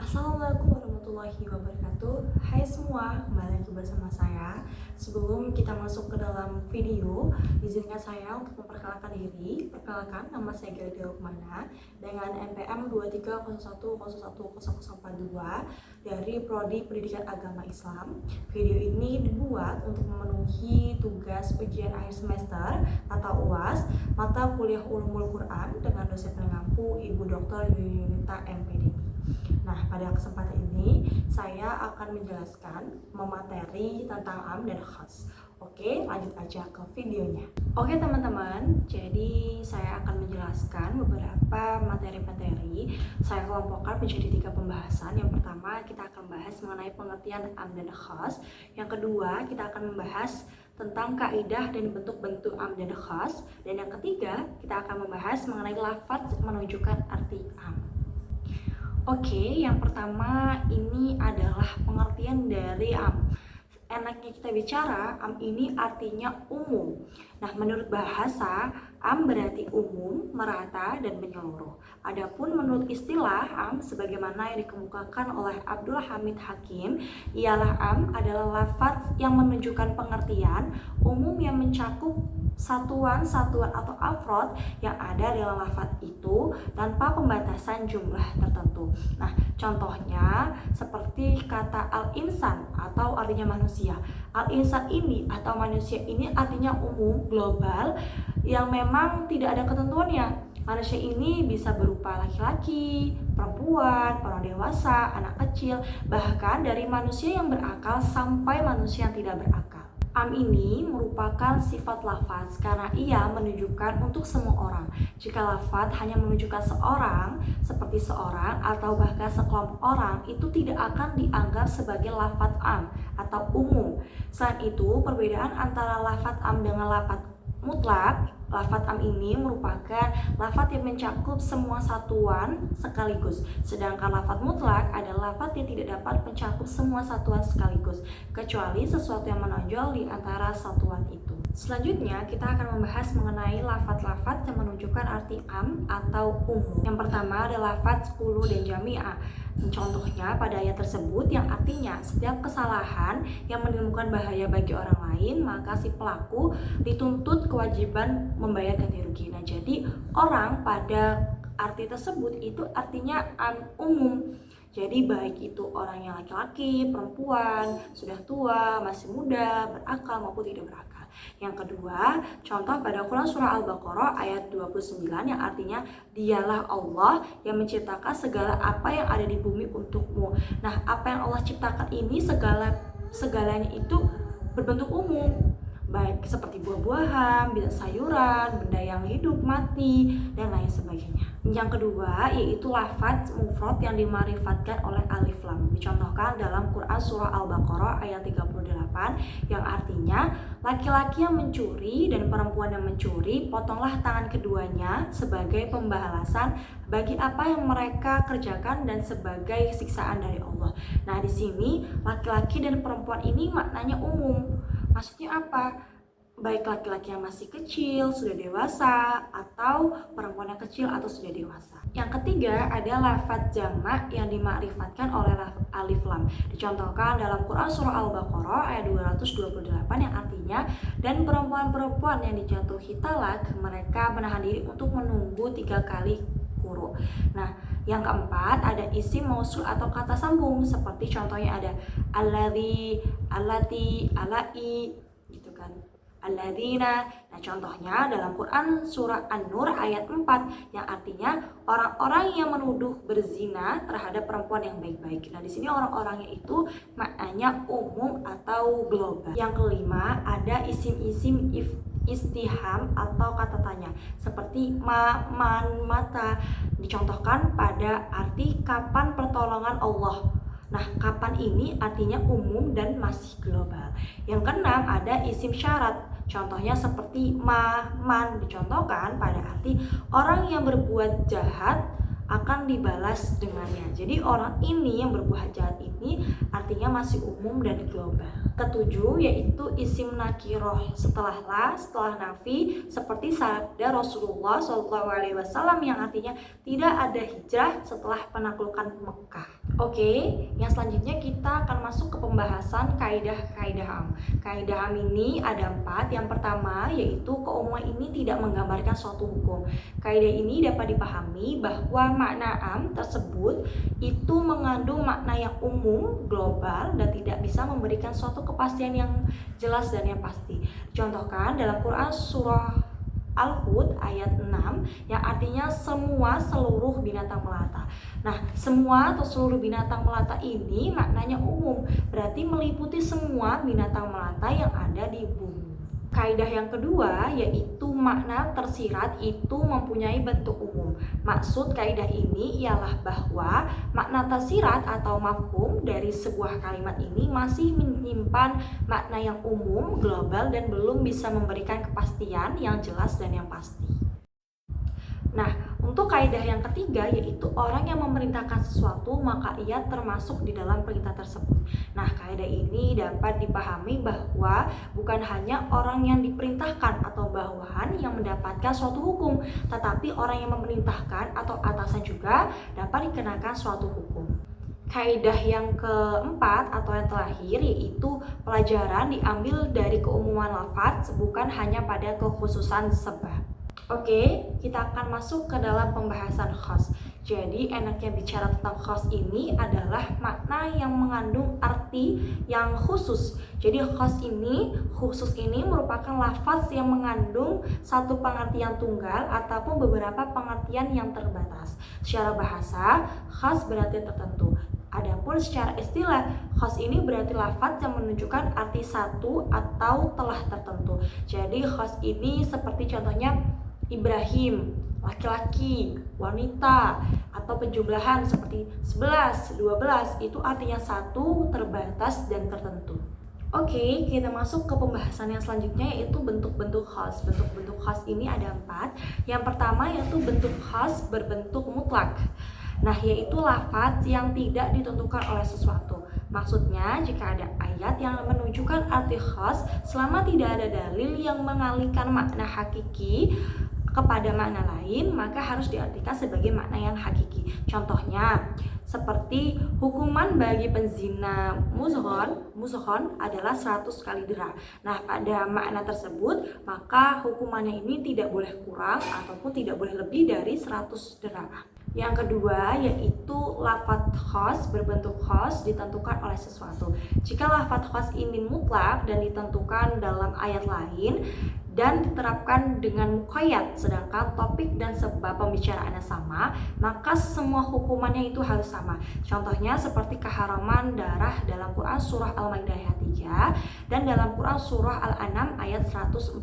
Assalamualaikum warahmatullahi wabarakatuh. Hai semua, kembali lagi bersama saya. Sebelum kita masuk ke dalam video, izinkan saya untuk memperkenalkan diri. Perkenalkan, nama saya Gelda Rukmana dengan NPM 2301010042 dari Prodi Pendidikan Agama Islam. Video ini dibuat untuk memenuhi tugas ujian akhir semester atau UAS mata kuliah Ulumul Quran dengan dosen pengampu Ibu Dr. Yunita MPDI. Nah, pada kesempatan ini saya akan menjelaskan memateri tentang am dan khas. Oke, lanjut aja ke videonya. Oke teman-teman, jadi saya akan menjelaskan beberapa materi-materi. Saya kelompokkan menjadi 3 pembahasan. Yang pertama, kita akan membahas mengenai pengertian am dan khas. Yang kedua, kita akan membahas tentang kaidah dan bentuk-bentuk am dan khas. Dan yang ketiga, kita akan membahas mengenai lafaz menunjukkan arti am. Oke, yang pertama ini adalah pengertian dari am. Enaknya kita bicara, am ini artinya umum. Nah, menurut bahasa, am berarti umum, merata, dan menyeluruh. Adapun menurut istilah am, sebagaimana yang dikemukakan oleh Abdul Hamid Hakim, ialah am adalah lafaz yang menunjukkan pengertian umum yang mencakup satuan-satuan atau afrod yang ada dalam lafaz itu tanpa pembatasan jumlah tertentu. Nah, contohnya seperti kata al-insan atau artinya manusia. Al-insan ini atau manusia ini artinya umum, global, yang memang tidak ada ketentuannya. Manusia ini bisa berupa laki-laki, perempuan, orang dewasa, anak kecil, bahkan dari manusia yang berakal sampai manusia yang tidak berakal. Am ini merupakan sifat lafaz karena ia menunjukkan untuk semua orang. Jika lafaz hanya menunjukkan seorang, seperti seorang atau bahkan sekelompok orang, itu tidak akan dianggap sebagai lafaz am atau umum. Selain itu, perbedaan antara lafaz am dengan lafaz mutlak, lafaz am ini merupakan lafaz yang mencakup semua satuan sekaligus. Sedangkan lafaz mutlak adalah lafaz yang tidak dapat mencakup semua satuan sekaligus, kecuali sesuatu yang menonjol di antara satuan itu. Selanjutnya, kita akan membahas mengenai lafaz-lafaz yang menunjukkan arti am atau umum. Yang pertama adalah lafaz kulu dan jami'ah. Contohnya pada ayat tersebut yang artinya setiap kesalahan yang menimbulkan bahaya bagi orang lain, maka si pelaku dituntut kewajiban membayar ganti rugi. Nah, jadi orang pada arti tersebut itu artinya umum. Jadi baik itu orang yang laki-laki, perempuan, sudah tua, masih muda, berakal maupun tidak berakal. Yang kedua, contoh pada Quran surah Al-Baqarah ayat 29 yang artinya dialah Allah yang menciptakan segala apa yang ada di bumi untukmu. Nah, apa yang Allah ciptakan ini segalanya itu berbentuk umum, baik seperti buah-buahan, sayuran, benda yang hidup, mati, dan lain sebagainya. Yang kedua yaitu lafaz mufrad yang dimarifatkan oleh alif lam. Dicontohkan dalam Quran surah Al-Baqarah ayat 38 yang artinya laki-laki yang mencuri dan perempuan yang mencuri, potonglah tangan keduanya sebagai pembalasan bagi apa yang mereka kerjakan dan sebagai siksaan dari Allah. Nah, di sini laki-laki dan perempuan ini maknanya umum. Maksudnya apa? Baik laki-laki yang masih kecil, sudah dewasa, atau perempuan yang kecil atau sudah dewasa. Yang ketiga ada lafaz jamak yang dimakrifatkan oleh alif lam. Dicontohkan dalam Quran surah Al-Baqarah ayat 228 yang artinya dan perempuan-perempuan yang dijatuhi talak, mereka menahan diri untuk menunggu 3 kali kuru. Nah, yang keempat ada isim mausul atau kata sambung seperti contohnya ada alladzi, allati, alai gitu kan. Alladzina. Nah, contohnya dalam Quran surah An-Nur ayat 4 yang artinya orang-orang yang menuduh berzina terhadap perempuan yang baik-baik. Nah, di sini orang-orangnya itu maknanya umum atau global. Yang kelima ada isim-isim istiham atau kata tanya seperti ma, man, mata. Dicontohkan pada arti kapan pertolongan Allah. Nah, kapan ini artinya umum dan masih global. Yang keenam ada isim syarat. Contohnya seperti ma, man. Dicontohkan pada arti orang yang berbuat jahat akan dibalas dengannya. Jadi orang ini yang berbuat jahat ini artinya masih umum dan global. Ketujuh yaitu isim nakiroh setelah la, setelah nafi, seperti sabda Rasulullah SAW yang artinya tidak ada hijrah setelah penaklukan Mekah. Oke, yang selanjutnya kita akan masuk ke pembahasan kaidah-kaidah am. Kaidah am ini ada 4. Yang pertama yaitu keumuman ini tidak menggambarkan suatu hukum. Kaidah ini dapat dipahami bahwa makna am tersebut itu mengandung makna yang umum, global, dan tidak bisa memberikan suatu kepastian yang jelas dan yang pasti. Contohkan dalam Quran surah Al-Hud ayat 6 yang artinya semua seluruh binatang melata. Nah, semua atau seluruh binatang melata ini maknanya umum, berarti meliputi semua binatang melata yang ada di bumi. Kaidah yang kedua yaitu makna tersirat itu mempunyai bentuk umum. Maksud kaidah ini ialah bahwa makna tersirat atau mafhum dari sebuah kalimat ini masih menyimpan makna yang umum, global, dan belum bisa memberikan kepastian yang jelas dan yang pasti. Nah, untuk kaidah yang ketiga yaitu orang yang memerintahkan sesuatu maka ia termasuk di dalam perintah tersebut. Nah, kaidah ini dapat dipahami bahwa bukan hanya orang yang diperintahkan atau bawahan yang mendapatkan suatu hukum, tetapi orang yang memerintahkan atau atasan juga dapat dikenakan suatu hukum. Kaidah yang keempat atau yang terakhir yaitu pelajaran diambil dari keumuman lafaz bukan hanya pada kekhususan sebab. Oke, kita akan masuk ke dalam pembahasan khas. Jadi enaknya bicara tentang khas ini adalah makna yang mengandung arti yang khusus. Jadi khusus ini merupakan lafaz yang mengandung satu pengertian tunggal ataupun beberapa pengertian yang terbatas. Secara bahasa, khas berarti tertentu. Adapun secara istilah, khas ini berarti lafaz yang menunjukkan arti satu atau telah tertentu. Jadi khas ini seperti contohnya Ibrahim, laki-laki, wanita, atau penjumlahan seperti 11, 12 itu artinya satu, terbatas, dan tertentu. Oke, kita masuk ke pembahasan yang selanjutnya yaitu bentuk-bentuk khas. Bentuk-bentuk khas ini ada 4. Yang pertama yaitu bentuk khas berbentuk mutlak. Nah, yaitu lafaz yang tidak ditentukan oleh sesuatu. Maksudnya, jika ada ayat yang menunjukkan arti khas selama tidak ada dalil yang mengalihkan makna hakiki kepada makna lain, maka harus diartikan sebagai makna yang hakiki. Contohnya, seperti hukuman bagi penzina mushon adalah 100 kali dera. Nah, pada makna tersebut, maka hukumannya ini tidak boleh kurang ataupun tidak boleh lebih dari 100 dera. Yang kedua yaitu lafaz khas berbentuk khas ditentukan oleh sesuatu. Jika lafaz khas ini mutlak dan ditentukan dalam ayat lain dan diterapkan dengan muqayyad, sedangkan topik dan sebab pembicaraannya sama, maka semua hukumannya itu harus sama. Contohnya seperti keharaman darah dalam Quran surah Al-Maidah ayat 3 dan dalam Quran surah Al-An'am ayat 145.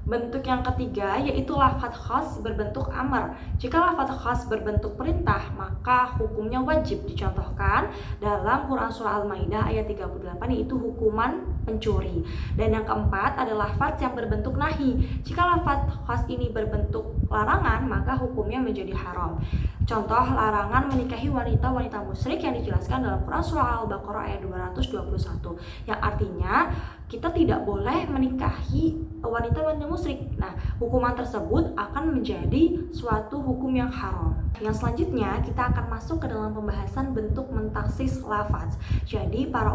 Bentuk yang ketiga yaitu lafaz khas berbentuk amr. Jika lafaz khas berbentuk perintah, maka hukumnya wajib. Dicontohkan dalam Quran surah Al-Maidah ayat 38 yaitu hukuman pencuri. Dan yang keempat adalah lafaz yang berbentuk nahi. Jika lafaz khas ini berbentuk larangan, maka hukumnya menjadi haram. Contoh larangan menikahi wanita-wanita musyrik yang dijelaskan dalam Quran surah Al-Baqarah ayat 221 yang artinya kita tidak boleh menikahi wanita-wanita musyrik. Nah, hukuman tersebut akan menjadi suatu hukum yang haram. Yang selanjutnya kita akan masuk ke dalam pembahasan bentuk mentaksis lafaz. Jadi para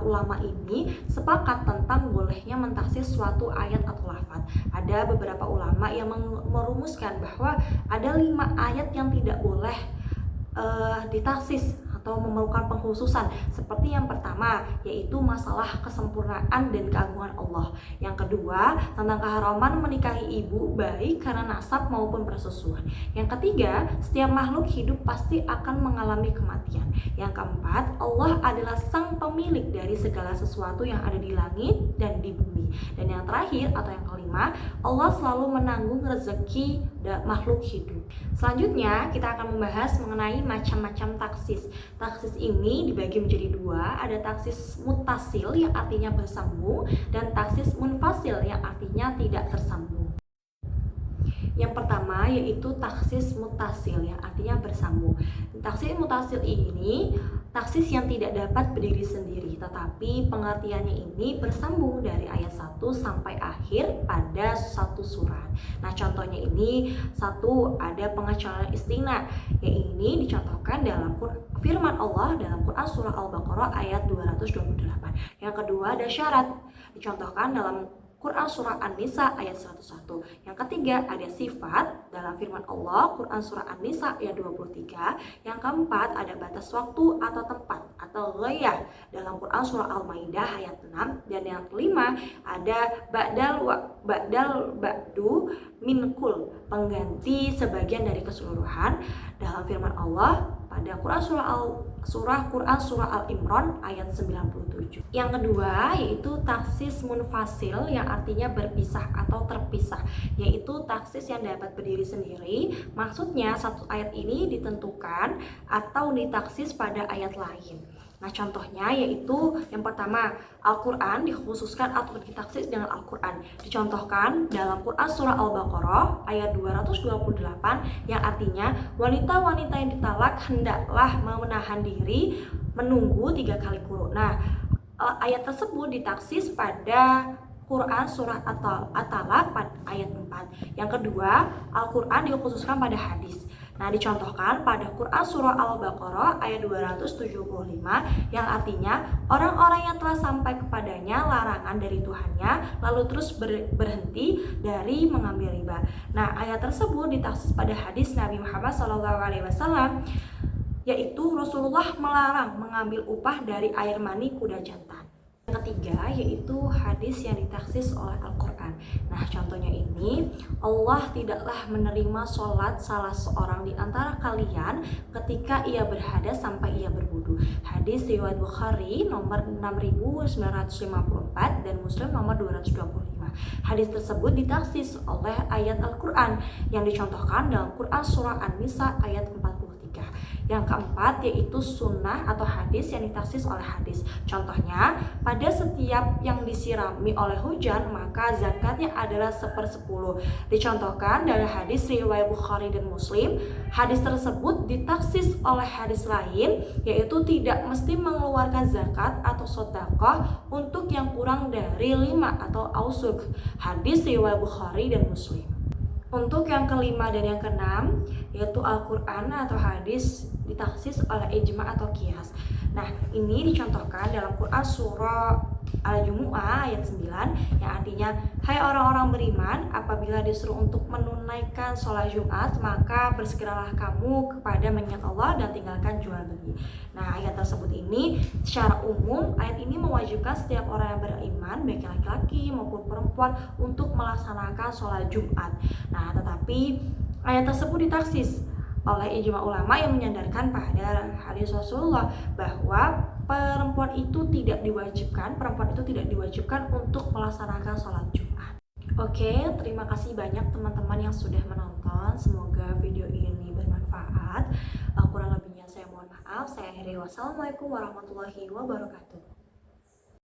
ulama ini sepakat tentang bolehnya mentaksis suatu ayat atau lafaz. Ada beberapa ulama yang merumuskan bahwa ada 5 ayat yang tidak boleh ditaksis atau memerlukan pengkhususan. Seperti yang pertama yaitu masalah kesempurnaan dan keagungan Allah. Yang kedua tentang keharaman menikahi ibu baik karena nasab maupun persusuan. Yang ketiga setiap makhluk hidup pasti akan mengalami kematian. Yang keempat Allah adalah sang pemilik dari segala sesuatu yang ada di langit dan di bumi. Dan yang terakhir atau yang kelima Allah selalu menanggung rezeki makhluk hidup. Selanjutnya kita akan membahas mengenai macam-macam taksis. Taksis ini dibagi menjadi 2, ada taksis mutasil yang artinya bersambung dan taksis munfasil yang artinya tidak tersambung. Yang pertama yaitu taksis mutasil yang artinya bersambung. Taksis mutasil ini taksis yang tidak dapat berdiri sendiri, tetapi pengertiannya ini bersambung dari ayat 1 sampai akhir pada satu surat. Nah, contohnya ini satu, ada pengecualian istigna, yang ini dicontohkan dalam firman Allah dalam Quran surah Al-Baqarah ayat 228. Yang kedua, ada syarat, dicontohkan dalam Quran surah An-Nisa ayat 101. Yang ketiga, ada sifat dalam firman Allah Quran surah An-Nisa ayat 23. Yang keempat, ada batas waktu atau tempat atau ghayah dalam Quran surah Al-Maidah ayat 6. Dan yang kelima, ada ba'du minkul, pengganti sebagian dari keseluruhan dalam firman Allah pada Quran surah Al-Imran ayat 97. Yang kedua yaitu taksis munfasil yang artinya berpisah atau terpisah, yaitu taksis yang dapat berdiri sendiri. Maksudnya satu ayat ini ditentukan atau ditaksis pada ayat lain. Nah, contohnya yaitu yang pertama, Al-Quran dikhususkan atau ditaksis dengan Al-Quran. Dicontohkan dalam Quran surah Al-Baqarah ayat 228 yang artinya wanita-wanita yang ditalak hendaklah menahan diri menunggu 3 kali quru. Nah, ayat tersebut ditaksis pada Quran surah At-Talaq ayat 4. Yang kedua, Al-Quran dikhususkan pada hadis. Nah, dicontohkan pada Quran surah Al-Baqarah ayat 275 yang artinya orang-orang yang telah sampai kepadanya larangan dari Tuhannya lalu terus berhenti dari mengambil riba. Nah, ayat tersebut ditaksis pada hadis Nabi Muhammad SAW, yaitu Rasulullah melarang mengambil upah dari air mani kuda jantan. Yang ketiga yaitu hadis yang ditaksis oleh Al-Quran. Nah, contohnya ini, Allah tidaklah menerima sholat salah seorang di antara kalian ketika ia berhadas sampai ia berwudu. Hadis riwayat Bukhari nomor 6954 dan Muslim nomor 225. Hadis tersebut ditaksis oleh ayat Al-Quran yang dicontohkan dalam Quran surah An-Nisa ayat 43. Yang keempat yaitu sunnah atau hadis yang ditaksis oleh hadis. Contohnya, pada setiap yang disirami oleh hujan maka zakatnya adalah 1/10. Dicontohkan dari hadis riwayat Bukhari dan Muslim. Hadis tersebut ditaksis oleh hadis lain, yaitu tidak mesti mengeluarkan zakat atau sedekah untuk yang kurang dari 5 atau ausuk. Hadis riwayat Bukhari dan Muslim. Untuk yang kelima dan yang keenam yaitu Al-Quran atau hadis ditaksis oleh ijma atau qiyas. Nah, ini dicontohkan dalam Quran surah Al-Jumu'ah ayat 9 yang artinya, hai orang-orang beriman, apabila disuruh untuk menunaikan sholat Jumat maka bersegeralah kamu kepada mengingat Allah dan tinggalkan jual beli. Nah, ayat tersebut ini secara umum ayat ini mewajibkan setiap orang yang beriman baik laki-laki maupun perempuan untuk melaksanakan sholat Jumat. Nah, tetapi ayat tersebut ditaksis oleh ijma ulama yang menyandarkan pada hadis Rasulullah bahwa perempuan itu tidak diwajibkan untuk melaksanakan sholat Jumat. Oke, terima kasih banyak teman-teman yang sudah menonton. Semoga video ini bermanfaat. Kurang lebihnya saya mohon maaf. Saya akhiri. Wassalamualaikum warahmatullahi wabarakatuh.